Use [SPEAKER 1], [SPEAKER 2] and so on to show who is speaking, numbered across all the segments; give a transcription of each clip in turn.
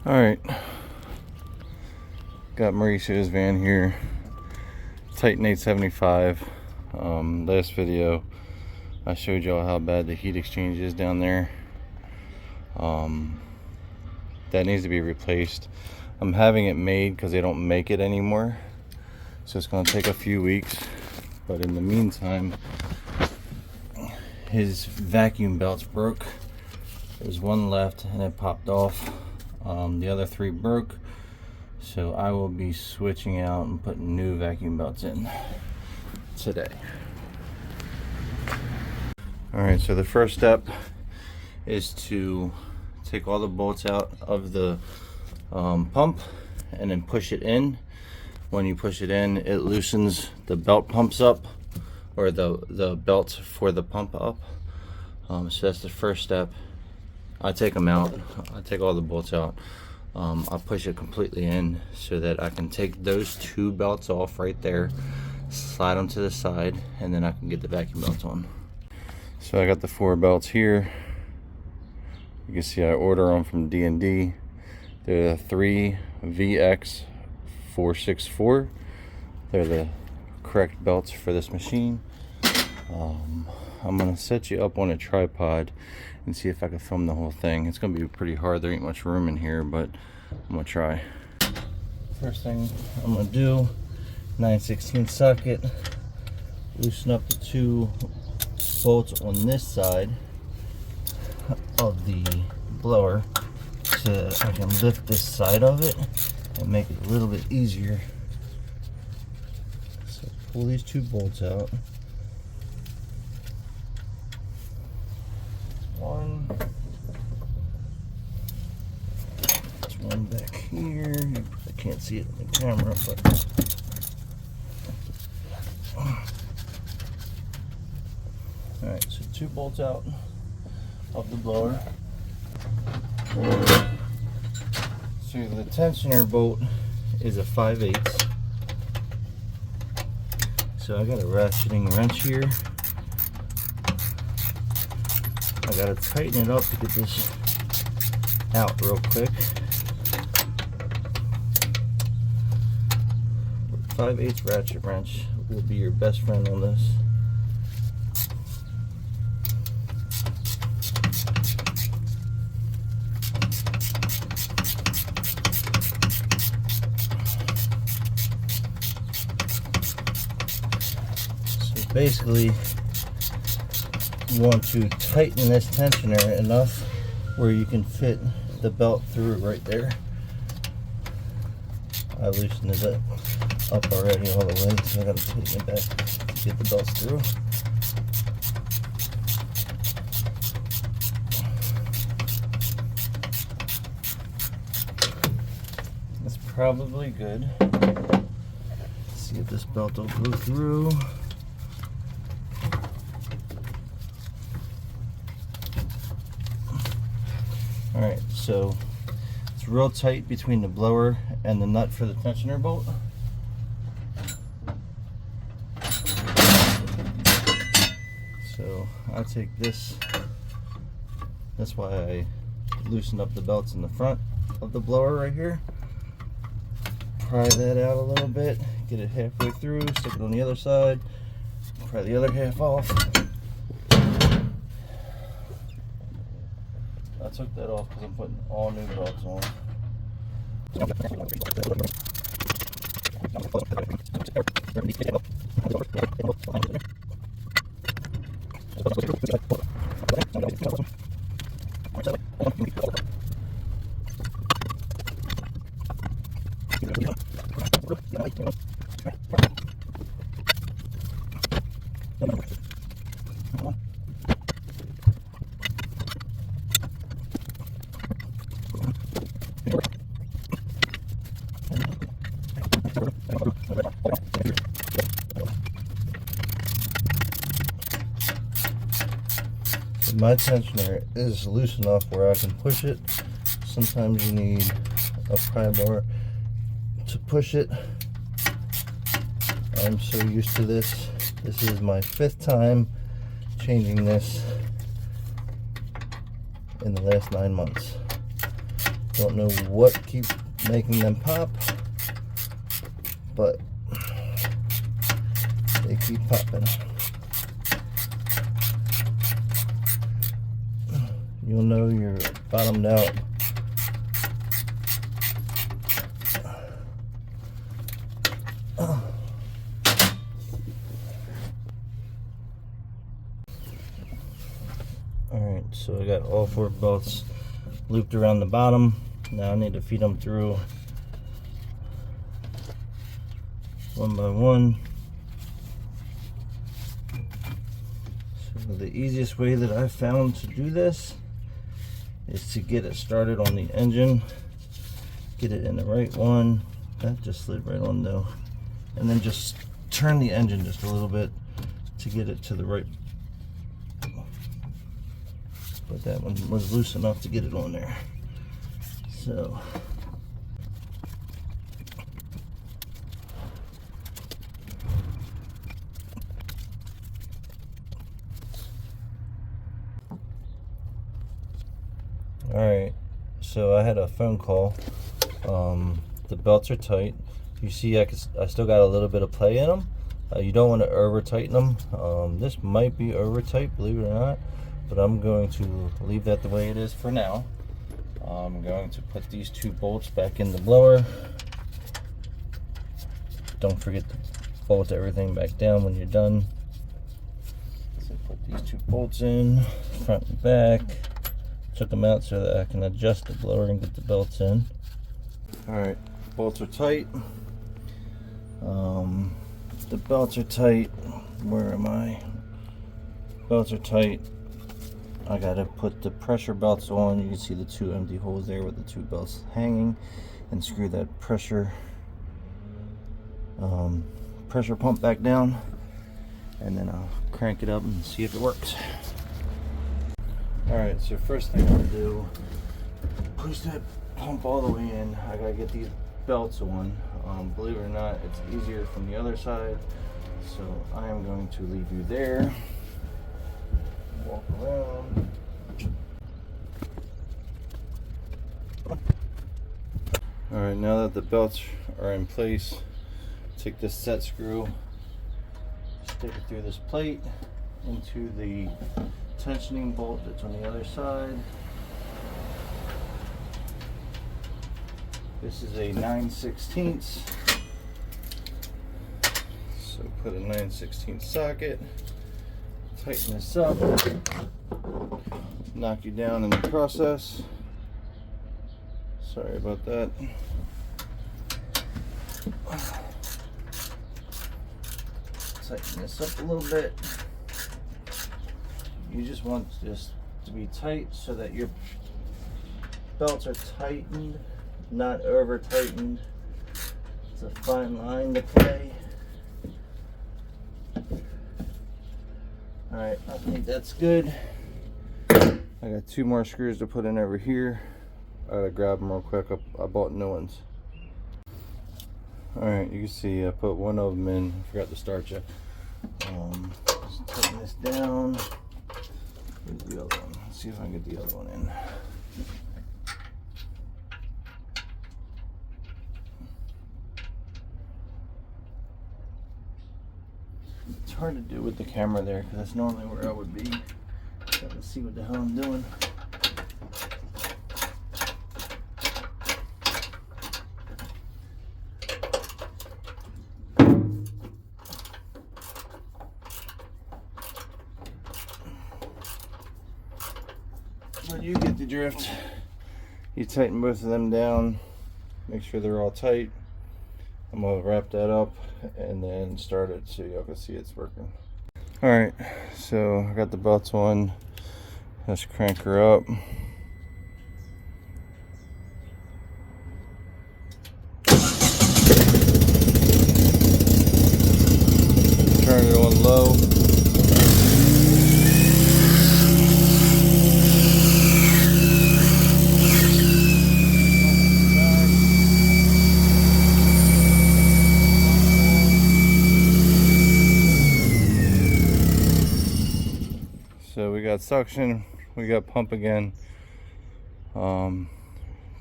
[SPEAKER 1] Alright, got Mauricio's van here, Titan 875. Last video I showed y'all how bad the heat exchange is down there. That needs to be replaced. I'm having it made because they don't make it anymore, so it's going to take a few weeks. But in the meantime, his vacuum belts broke. There's one left and it popped off. The other three broke, so I will be switching out and putting new vacuum belts in today. Alright, so the first step is to take all the bolts out of the pump and then push it in. When you push it in, it loosens the belt pumps up, or the belts for the pump up. So that's the first step. I take them out. I take all the bolts out. I push it completely in so that I can take those two belts off right there, slide them to the side, and then I can get the vacuum belts on. So I got the 4 belts here. You can see I order them from D&D. They're the 3VX464. They're the correct belts for this machine. I'm gonna set you up on a tripod and see if I can film the whole thing. It's gonna be pretty hard. There ain't much room in here, but I'm gonna try. First thing I'm gonna do, 9/16 socket, loosen up the 2 bolts on this side of the blower so that I can lift this side of it and make it a little bit easier. So pull these 2 bolts out. There's one back here. You probably can't see it on the camera, but alright, so 2 bolts out of the blower. So the tensioner bolt is a 5/8. So I got a ratcheting wrench here. I gotta tighten it up to get this out real quick. 5/8 ratchet wrench will be your best friend on this. So basically, you want to tighten this tensioner enough where you can fit the belt through right there. I loosened it up already all the way, so I gotta tighten it back to get the belts through. That's probably good. Let's see if this belt will go through. Alright, so it's real tight between the blower and the nut for the tensioner bolt. So I take this, that's why I loosen up the belts in the front of the blower right here. Pry that out a little bit, get it halfway through, stick it on the other side, pry the other half off. I took that off because I'm putting all new belts on. My tensioner is loose enough where I can push it. Sometimes you need a pry bar to push it. I'm so used to this. This is my 5th time changing this in the last 9 months. Don't know what keeps making them pop, but they keep popping. You'll know you're bottomed out. Alright, so I got all 4 bolts looped around the bottom. Now I need to feed them through one by one. So the easiest way that I found to do this is to get it started on the engine, get it in the right one. That just slid right on though. And then just turn the engine just a little bit to get it to the right. But that one was loose enough to get it on there. So alright, so I had a phone call. The belts are tight. You see I still got a little bit of play in them. You don't want to over tighten them. This might be over tight, believe it or not, but I'm going to leave that the way it is for now. I'm going to put these 2 bolts back in the blower. Don't forget to bolt everything back down when you're done. So put these 2 bolts in, front and back. Took them out so that I can adjust the blower and get the belts in. Alright, bolts are tight. The belts are tight. Where am I? Belts are tight. I gotta put the pressure belts on. You can see the 2 empty holes there with the 2 belts hanging, and screw that pressure pump back down, and then I'll crank it up and see if it works. Alright, so first thing I'm gonna do, push that pump all the way in. I gotta get these belts on. Believe it or not, it's easier from the other side, so I am going to leave you there. Walk around. Alright, now that the belts are in place, take this set screw, stick it through this plate into the tensioning bolt that's on the other side. This is a 9/16, so put a 9/16 socket, tighten this up, knock you down in the process. Sorry about that. Tighten this up a little bit. You just want this to be tight so that your belts are tightened, not over tightened. It's a fine line to play. Alright, I think that's good. I got 2 more screws to put in over here. I gotta grab them real quick. I bought new ones. Alright, you can see I put one of them in. I forgot to start you. Just tighten this down. Where's the other one? Let's see if I can get the other one in. It's hard to do with the camera there because that's normally where I would be. Got to see what the hell I'm doing. But you get the drift. You tighten both of them down, make sure they're all tight. I'm gonna wrap that up and then start it so y'all can see it's working. Alright, so I got the belts on. Let's crank her up. Turn it on low. So we got suction, we got pump again.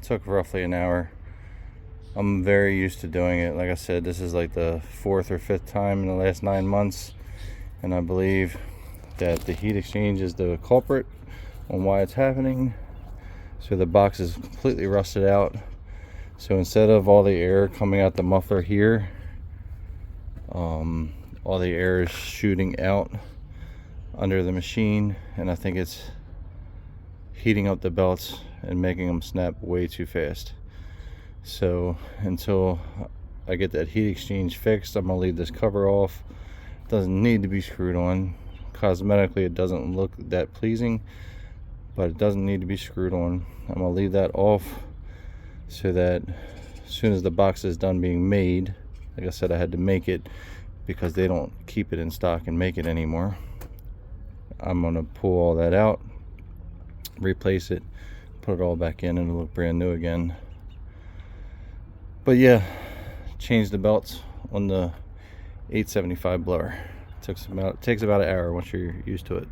[SPEAKER 1] took roughly an hour. I'm very used to doing it. Like I said, this is like the 4th or 5th time in the last 9 months, and I believe that the heat exchange is the culprit on why it's happening. So the box is completely rusted out. So instead of all the air coming out the muffler here, all the air is shooting out under the machine, and I think it's heating up the belts and making them snap way too fast. So until I get that heat exchange fixed, I'm gonna leave this cover off. It doesn't need to be screwed on. Cosmetically it doesn't look that pleasing, but it doesn't need to be screwed on. I'm gonna leave that off so that as soon as the box is done being made, like I said, I had to make it because they don't keep it in stock and make it anymore. I'm gonna pull all that out, replace it, put it all back in, and it'll look brand new again. But yeah, change the belts on the 875 blower. Takes about an hour once you're used to it.